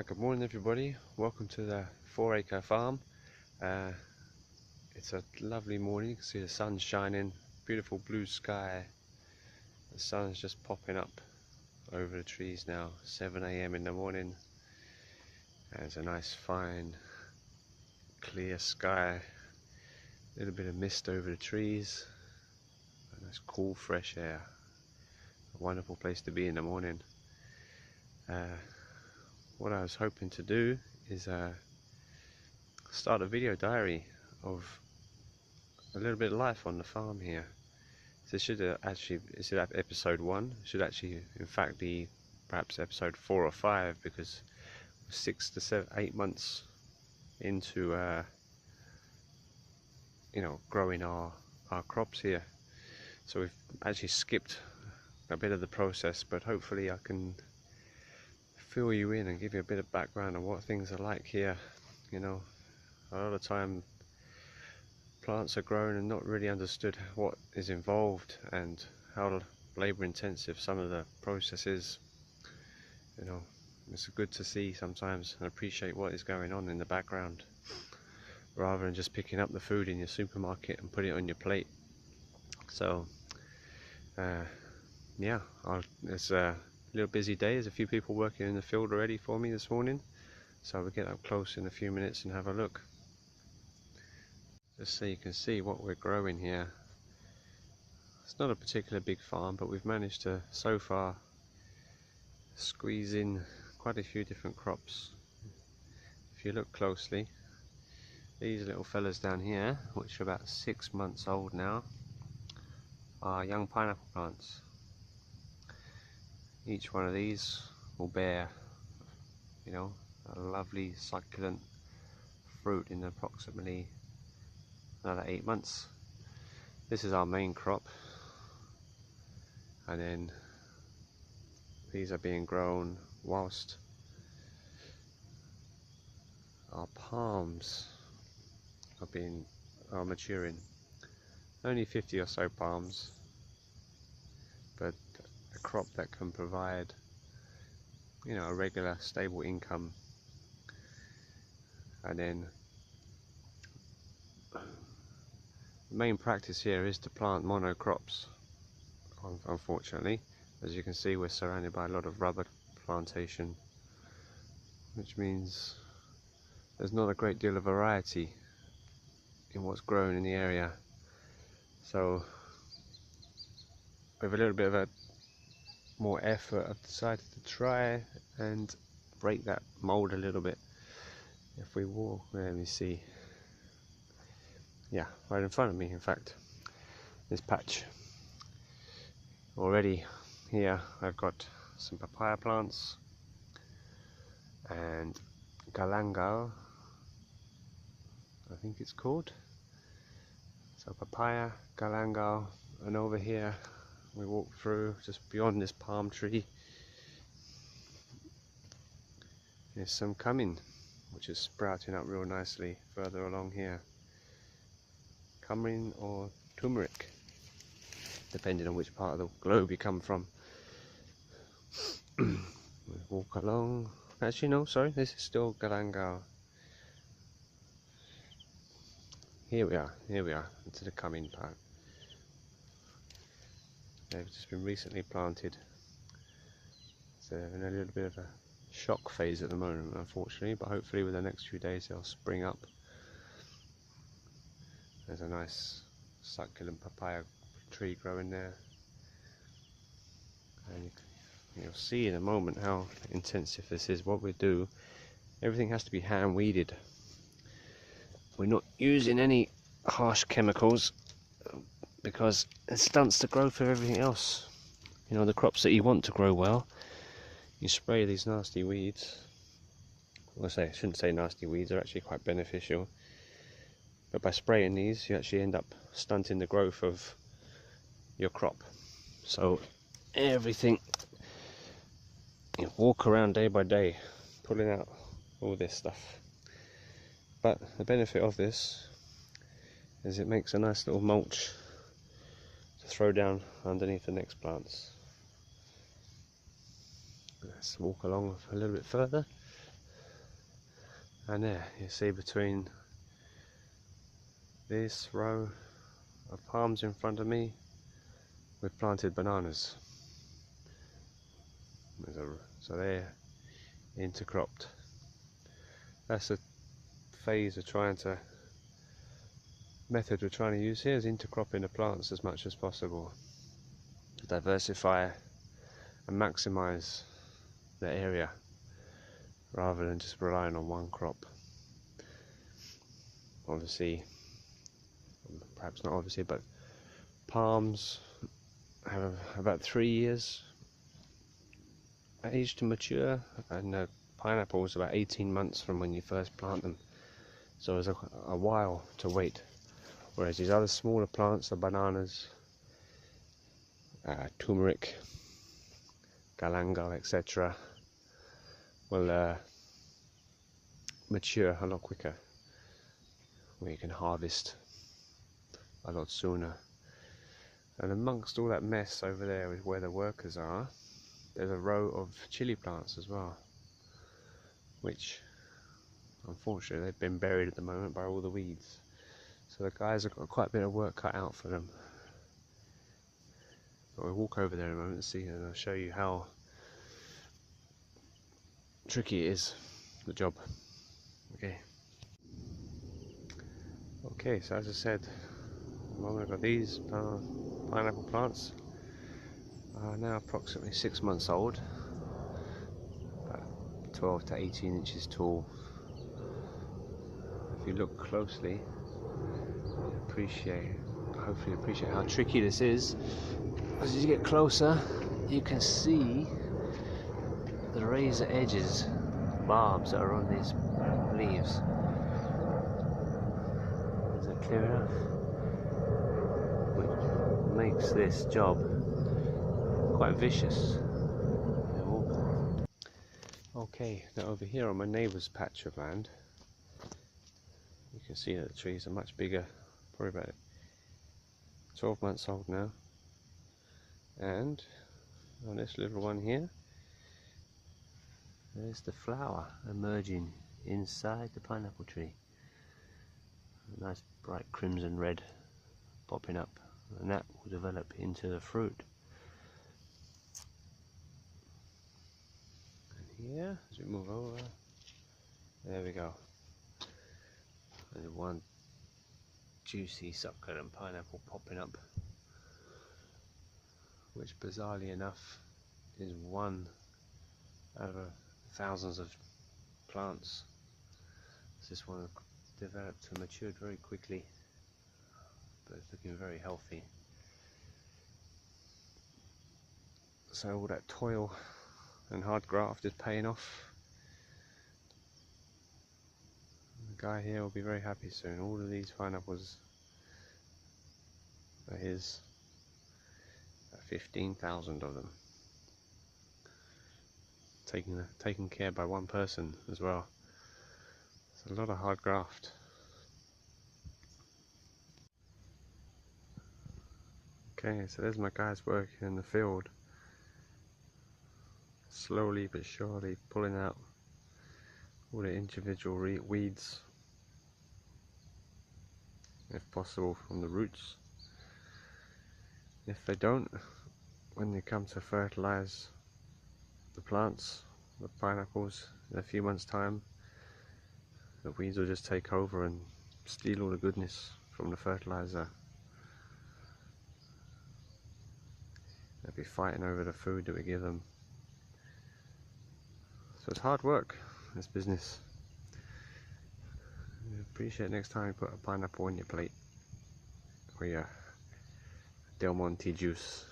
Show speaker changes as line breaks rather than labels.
Good morning everybody, welcome to the 4-acre farm. It's a lovely morning, you can see the sun shining, beautiful blue sky. The sun's just popping up over the trees now, 7 AM in the morning. There's a nice fine clear sky, a little bit of mist over the trees, a nice cool fresh air. A wonderful place to be in the morning. What I was hoping to do is start a video diary of a little bit of life on the farm here. So this should actually, instead of episode 1, should actually in fact be perhaps episode 4 or 5, because 6 to 7, 8 months into growing our crops here. So we've actually skipped a bit of the process, but hopefully I can fill you in and give you a bit of background on what things are like here. A lot of time plants are grown and not really understood what is involved and how labor intensive some of the process is. It's good to see sometimes and appreciate what is going on in the background, rather than just picking up the food in your supermarket and put it on your plate. So yeah, it's a little busy day. There's a few people working in the field already for me this morning, so we'll get up close in a few minutes and have a look, just so you can see what we're growing here. It's not a particular big farm, but we've managed to so far squeeze in quite a few different crops. If you look closely, these little fellas down here, which are about 6 months old now, are young pineapple plants. Each one of these will bear, a lovely succulent fruit in approximately another 8 months. This is our main crop, and then these are being grown whilst our palms are maturing. Only 50 or so palms, but a crop that can provide a regular stable income. And then the main practice here is to plant monocrops. Unfortunately, as you can see, we're surrounded by a lot of rubber plantation, which means there's not a great deal of variety in what's grown in the area. So with a little bit of a more effort, I've decided to try and break that mold a little bit. If we walk, let me see, yeah, right in front of me, in fact, this patch. Already here I've got some papaya plants and galangal, I think it's called. So papaya, galangal, and over here we walk through, just beyond this palm tree, there's some cumin, which is sprouting up real nicely further along here. Cumin or turmeric, depending on which part of the globe you come from. We walk along. Actually no, sorry, this is still galangal. Here we are, into the cumin part. They've just been recently planted, so they're in a little bit of a shock phase at the moment, unfortunately, but hopefully with the next few days they'll spring up. There's a nice succulent papaya tree growing there, and you'll see in a moment how intensive this is. What we do, everything has to be hand weeded. We're not using any harsh chemicals because it stunts the growth of everything else. The crops that you want to grow well, you spray these nasty weeds. Well, I shouldn't say nasty weeds, they're actually quite beneficial. But by spraying these, you actually end up stunting the growth of your crop. So everything, you walk around day by day, pulling out all this stuff. But the benefit of this is it makes a nice little mulch to throw down underneath the next plants. Let's walk along a little bit further. And there you see, between this row of palms in front of me, we've planted bananas. So they're intercropped. That's a phase of method we're trying to use here, is intercropping the plants as much as possible to diversify and maximize the area rather than just relying on one crop. Obviously, perhaps not obviously, but palms have about 3 years age to mature, and pineapples about 18 months from when you first plant them. So there's a while to wait. Whereas these other smaller plants, the bananas, turmeric, galangal, etc., will mature a lot quicker, where you can harvest a lot sooner. And amongst all that mess over there is where the workers are. There's a row of chili plants as well, which unfortunately they've been buried at the moment by all the weeds. So the guys have got quite a bit of work cut out for them. But we'll walk over there in a moment and see, and I'll show you how tricky it is, the job. Okay, so as I said a moment ago, these pineapple plants are now approximately 6 months old, about 12 to 18 inches tall. If you look closely, hopefully appreciate how tricky this is. As you get closer, you can see the razor edges, barbs that are on these leaves. Is that clear enough? Which makes this job quite vicious. Okay, now over here on my neighbour's patch of land, you can see that the trees are much bigger, probably about 12 months old now. And on this little one here, there's the flower emerging inside the pineapple tree. A nice bright crimson red popping up, and that will develop into the fruit. And here, as we move over, there we go. There's one juicy succulent pineapple popping up, which bizarrely enough is one out of thousands of plants. This one developed and matured very quickly, but it's looking very healthy. So all that toil and hard graft is paying off. The guy here will be very happy soon. All of these pineapples are his. 15,000 of them, taken care by one person as well. It's a lot of hard graft. Okay, so there's my guys working in the field, slowly but surely pulling out all the individual weeds, if possible from the roots. If they don't, when they come to fertilize the plants, the pineapples, in a few months' time, the weeds will just take over and steal all the goodness from the fertilizer. They'll be fighting over the food that we give them. So it's hard work, this business. I appreciate next time you put a pineapple on your plate, or your Del Monte juice.